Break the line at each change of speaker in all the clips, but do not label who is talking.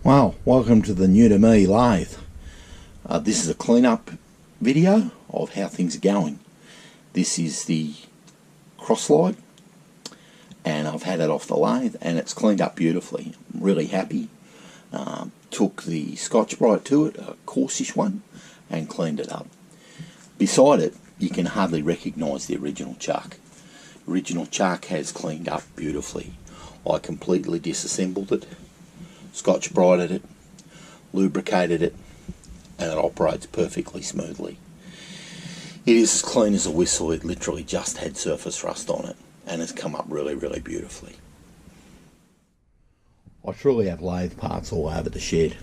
Well, welcome to the new to me lathe. This is a cleanup video of how things are going. This is the cross slide and I've had it off the lathe and it's cleaned up beautifully. I'm really happy. Took the Scotch-Brite to it, a coarsish one, and cleaned it up. Beside it you can hardly recognise the original chuck. Original chuck has cleaned up beautifully. I completely disassembled it, Scotch-Brited it, lubricated it, and it operates perfectly smoothly. It is as clean as a whistle. It literally just had surface rust on it and has come up really beautifully. I truly have lathe parts all over the shed.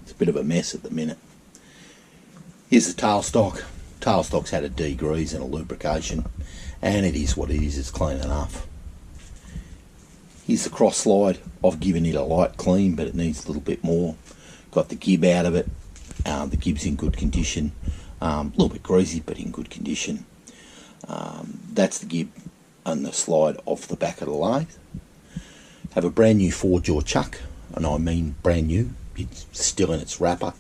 It's a bit of a mess at the minute. Here's the tailstock. Tailstock's had a degrease and a lubrication, and it is what it is. It's clean enough. Here's the cross slide. I've given it a light clean, but it needs a little bit more. Got the gib out of it. The gib's in good condition. A little bit greasy, but in good condition. That's the gib and the slide off the back of the lathe. Have a brand new 4-jaw chuck, and I mean brand new. It's still in its wrapper,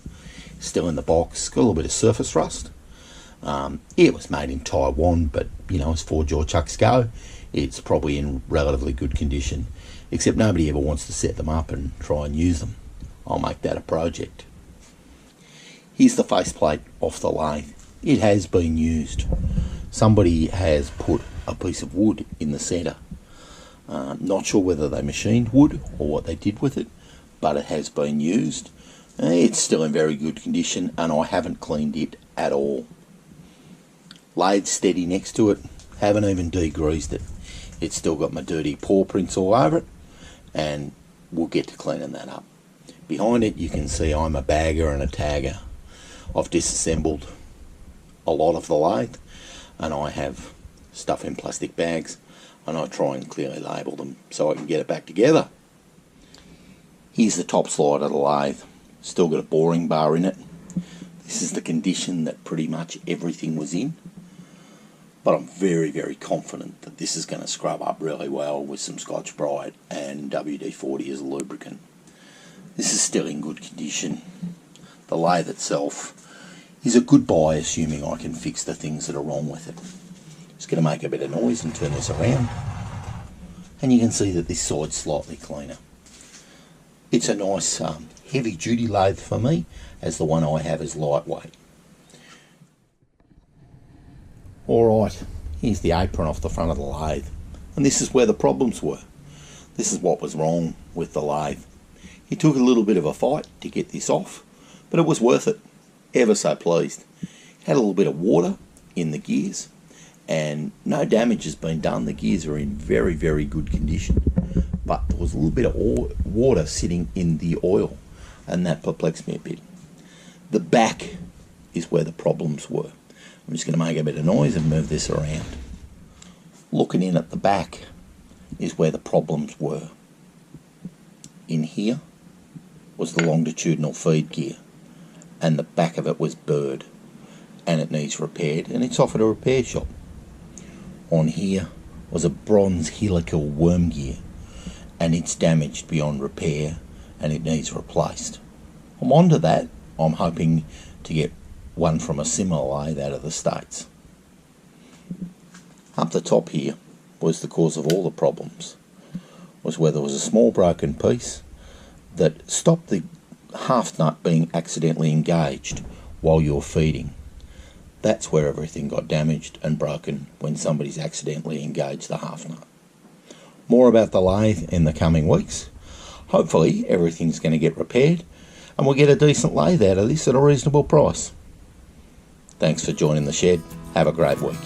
still in the box. Got a little bit of surface rust. It was made in Taiwan, but you know, as 4-jaw chucks go, it's probably in relatively good condition, except nobody ever wants to set them up and try and use them. I'll make that a project. Here's the faceplate off the lathe. It has been used. Somebody has put a piece of wood in the centre. Not sure whether they machined wood or what they did with it, but it has been used. It's still in very good condition and I haven't cleaned it at all. Lathe steady next to it, haven't even degreased it. It's still got my dirty paw prints all over it, and we'll get to cleaning that up. Behind it you can see I'm a bagger and a tagger. I've disassembled a lot of the lathe and I have stuff in plastic bags and I try and clearly label them so I can get it back together. Here's the top slide of the lathe. Still got a boring bar in it. This is the condition that pretty much everything was in. But I'm very confident that this is going to scrub up really well with some Scotch-Brite and WD-40 as a lubricant. This is still in good condition. The lathe itself is a good buy, assuming I can fix the things that are wrong with it. Just going to make a bit of noise and turn this around. And you can see that this side's slightly cleaner. It's a nice heavy duty lathe for me, as the one I have is lightweight. Alright, here's the apron off the front of the lathe, and this is where the problems were. This is what was wrong with the lathe. It took a little bit of a fight to get this off, but it was worth it. Ever so pleased. Had a little bit of water in the gears, and no damage has been done. The gears are in very good condition, but there was a little bit of water sitting in the oil, and that perplexed me a bit. The back is where the problems were. I'm just going to make a bit of noise and move this around. Looking in at the back is where the problems were. In here was the longitudinal feed gear, and the back of it was burred, and it needs repaired, and it's off at a repair shop. On here was a bronze helical worm gear, and it's damaged beyond repair and it needs replaced. I'm onto that. I'm hoping to get one from a similar lathe out of the States. Up the top here was the cause of all the problems, was where there was a small broken piece that stopped the half nut being accidentally engaged while you're feeding. That's where everything got damaged and broken, when somebody's accidentally engaged the half nut. More about the lathe in the coming weeks. Hopefully everything's going to get repaired and we'll get a decent lathe out of this at a reasonable price. Thanks for joining the shed. Have a great week.